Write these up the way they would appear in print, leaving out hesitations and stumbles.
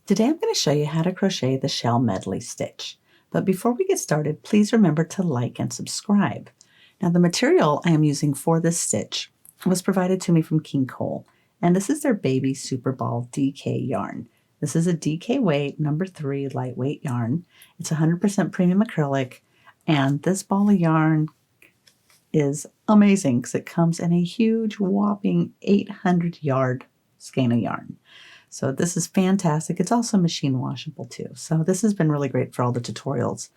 Today I'm going to show you how to crochet the Shell Medley Stitch. But before we get started, please remember to like and subscribe. Now the material I am using for this stitch was provided to me from King Cole, and this is their Baby Super Ball DK yarn. This is a DK weight number 3 lightweight yarn. It's 100% premium acrylic, and this ball of yarn is amazing because it comes in a huge whopping 800 yard skein of yarn. So this is fantastic. It's also machine washable too. So this has been really great for all the tutorials.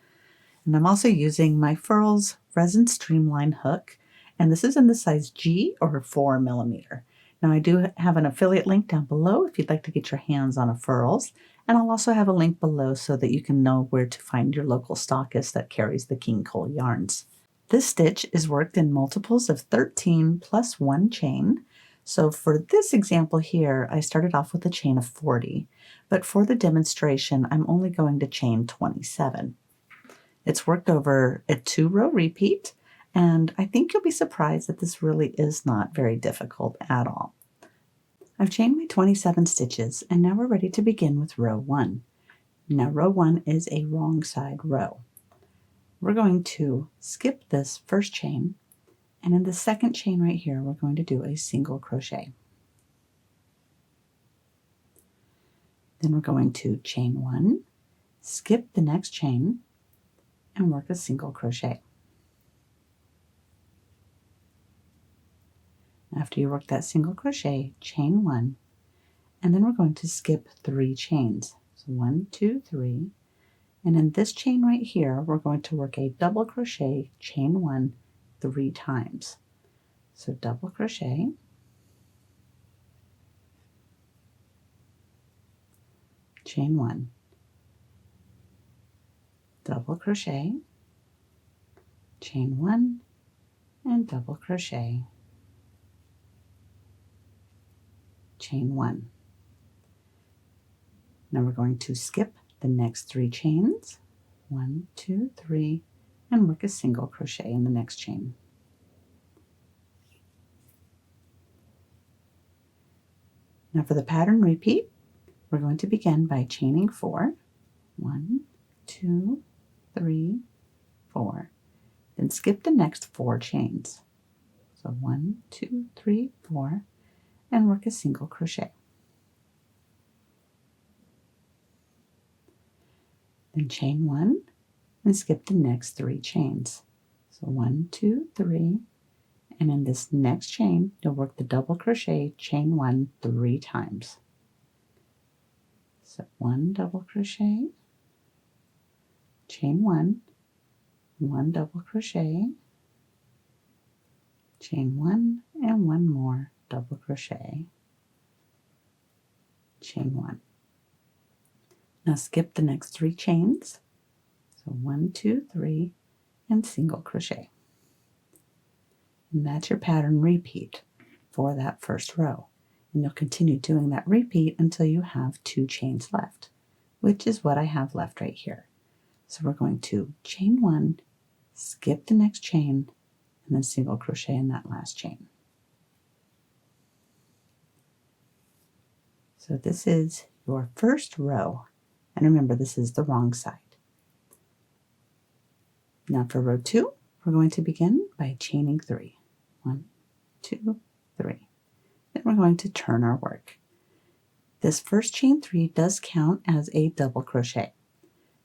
And I'm also using my Furls Resin Streamline hook. And this is in the size G or 4mm. Now I do have an affiliate link down below if you'd like to get your hands on a Furls. And I'll also have a link below so that you can know where to find your local stockist that carries the King Cole yarns. This stitch is worked in multiples of 13 plus 1 chain. So for this example here, I started off with a chain of 40, but for the demonstration, I'm only going to chain 27. It's worked over a 2-row repeat, and I think you'll be surprised that this really is not very difficult at all. I've chained my 27 stitches, and now we're ready to begin with row 1. Now row 1 is a wrong side row. We're going to skip this first chain, and in the second chain right here, we're going to do a single crochet. Then we're going to chain 1, skip the next chain, and work a single crochet. After you work that single crochet, chain 1, and then we're going to skip 3 chains. So 1, 2, 3, and in this chain right here, we're going to work a double crochet, chain 1, 3 times. So double crochet, chain 1, double crochet, chain 1, and double crochet, chain 1. Now we're going to skip the next 3 chains, 1, 2, 3, and work a single crochet in the next chain. Now for the pattern repeat, we're going to begin by chaining 4. 1, 2, 3, 4. Then skip the next 4 chains. So 1, 2, 3, 4, and work a single crochet. Then chain 1 and skip the next 3 chains. So 1, 2, 3, and in this next chain, you'll work the double crochet, chain 1 3 times. So 1 double crochet, chain 1, 1 double crochet, chain 1, and 1 more double crochet, chain 1. Now skip the next 3 chains. So 1, 2, 3, and single crochet. And that's your pattern repeat for that first row. And you'll continue doing that repeat until you have 2 chains left, which is what I have left right here. So we're going to chain 1, skip the next chain, and then single crochet in that last chain. So this is your first row. And remember, this is the wrong side. Now for row 2, we're going to begin by chaining 3. 1, 2, 3. Then we're going to turn our work. This first chain 3 does count as a double crochet.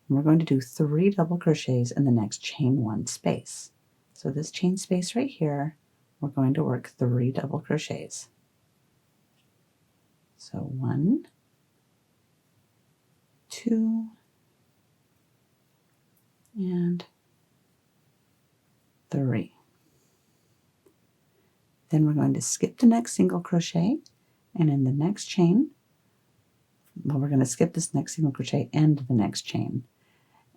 And we're going to do 3 double crochets in the next chain 1 space. So this chain space right here, we're going to work 3 double crochets. So 1, 2, and 3. Then we're going to skip the next single crochet, and in the next chain, well, we're going to skip this next single crochet and the next chain.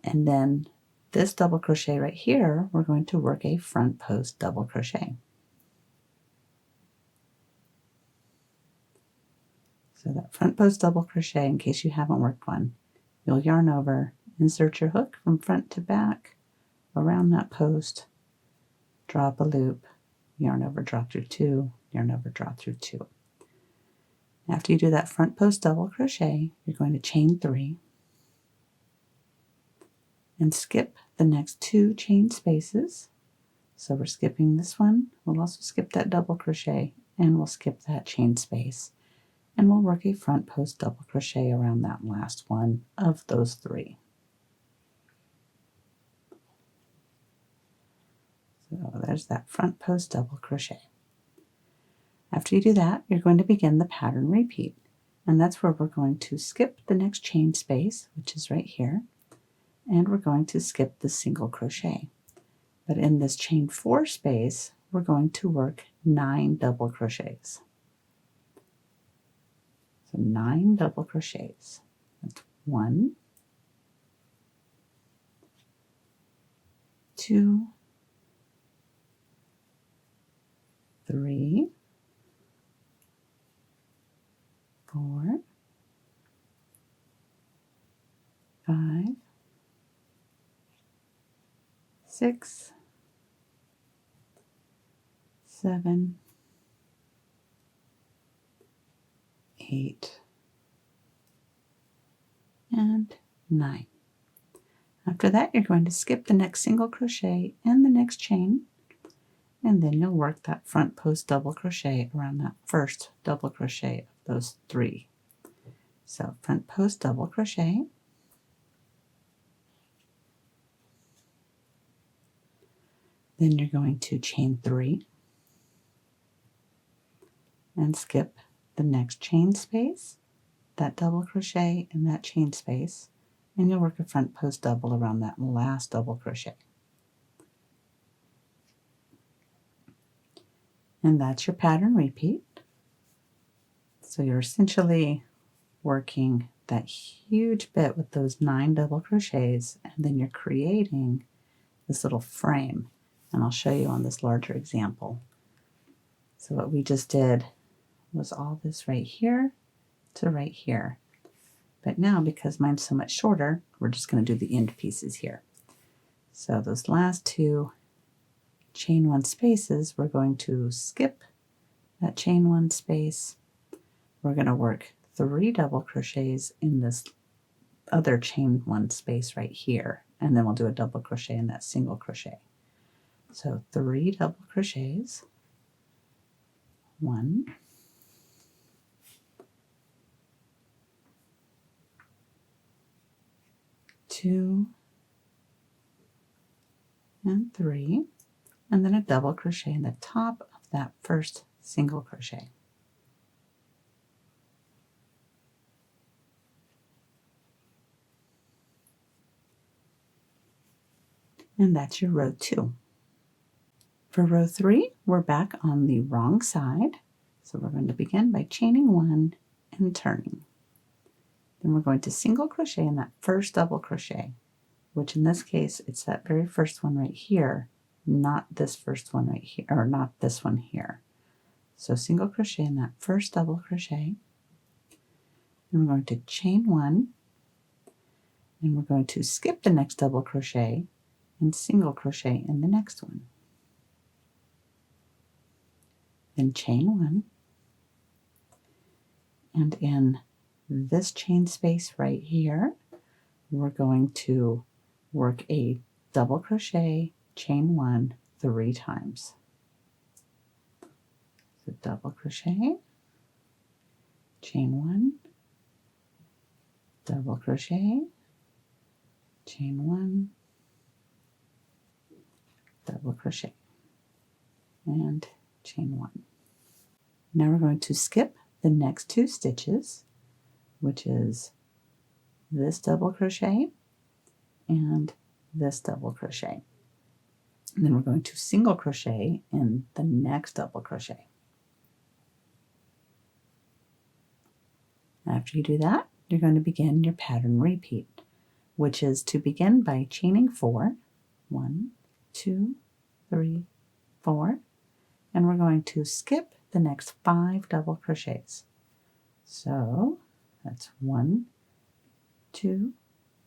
And then this double crochet right here, we're going to work a front post double crochet. So that front post double crochet, in case you haven't worked one, you'll yarn over, insert your hook from front to back around that post, drop a loop, yarn over, draw through 2, yarn over, draw through 2. After you do that front post double crochet, you're going to chain 3 and skip the next 2 chain spaces. So we're skipping this one. We'll also skip that double crochet, and we'll skip that chain space. And we'll work a front post double crochet around that last one of those 3. So there's that front post double crochet. After you do that, you're going to begin the pattern repeat. And that's where we're going to skip the next chain space, which is right here, and we're going to skip the single crochet. But in this chain 4 space, we're going to work 9 double crochets. So 9 double crochets. That's 1, 2, 3, 4, 5, 6, 7, 8, and 9. After that, you're going to skip the next single crochet and the next chain, and then you'll work that front post double crochet around that first double crochet of those 3. So front post double crochet, then you're going to chain 3 and skip the next chain space, that double crochet and that chain space, and you'll work a front post double around that last double crochet. And that's your pattern repeat. So you're essentially working that huge bit with those 9 double crochets, and then you're creating this little frame. And I'll show you on this larger example. So what we just did was all this right here to right here. But now, because mine's so much shorter, we're just going to do the end pieces here. So those last 2 chain 1 spaces, we're going to skip that chain 1 space. We're going to work 3 double crochets in this other chain 1 space right here, and then we'll do a double crochet in that single crochet. So 3 double crochets, 1, 2, and 3, and then a double crochet in the top of that first single crochet. And that's your row 2. For row 3, we're back on the wrong side. So we're going to begin by chaining 1 and turning. Then we're going to single crochet in that first double crochet, which in this case, it's that very first one right here, not this first one right here, or not this one here. So single crochet in that first double crochet. Then we're going to chain 1, and we're going to skip the next double crochet and single crochet in the next one. Then chain 1, and in this chain space right here, we're going to work a double crochet, chain 1 3 times. So double crochet, chain 1, double crochet, chain 1, double crochet, and chain 1. Now we're going to skip the next 2 stitches, which is this double crochet and this double crochet. And then we're going to single crochet in the next double crochet. After you do that, you're going to begin your pattern repeat, which is to begin by chaining 4, 1, 2, 3, 4, and we're going to skip the next 5 double crochets. So that's 1, 2,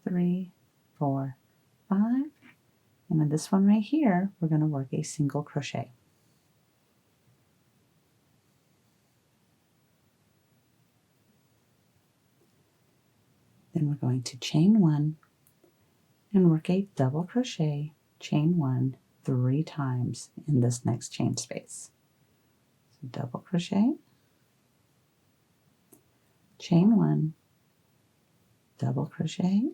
3, 4, 5, and in this one right here, we're going to work a single crochet. Then we're going to chain 1 and work a double crochet, chain 1 3 times in this next chain space. So double crochet, chain 1, double crochet,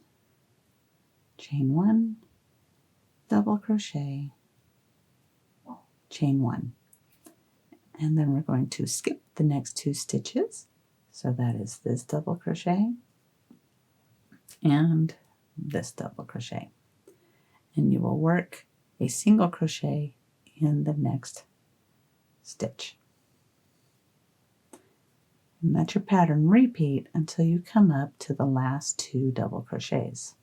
chain 1, double crochet, chain 1. And then we're going to skip the next 2 stitches. So that is this double crochet and this double crochet. And you will work a single crochet in the next stitch. And let your pattern repeat until you come up to the last 2 double crochets.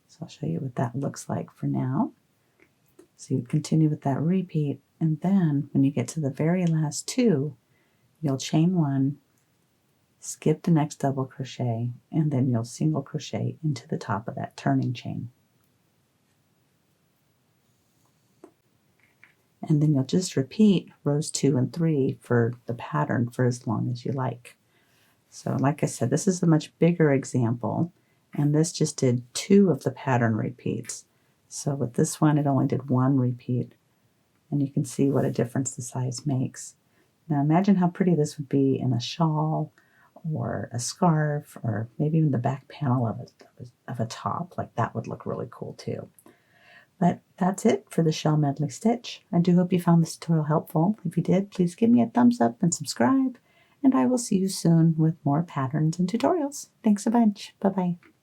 So I'll show you what that looks like for now. So you continue with that repeat, and then when you get to the very last 2, you'll chain 1, skip the next double crochet, and then you'll single crochet into the top of that turning chain. And then you'll just repeat rows 2 and 3 for the pattern for as long as you like. So like I said, this is a much bigger example, and this just did 2 of the pattern repeats. So with this one, it only did 1 repeat, and you can see what a difference the size makes. Now imagine how pretty this would be in a shawl or a scarf, or maybe even the back panel of a top. Like that would look really cool too. But that's it for the Shell Medley Stitch. I do hope you found this tutorial helpful. If you did, please give me a thumbs up and subscribe, and I will see you soon with more patterns and tutorials. Thanks a bunch. Bye-bye.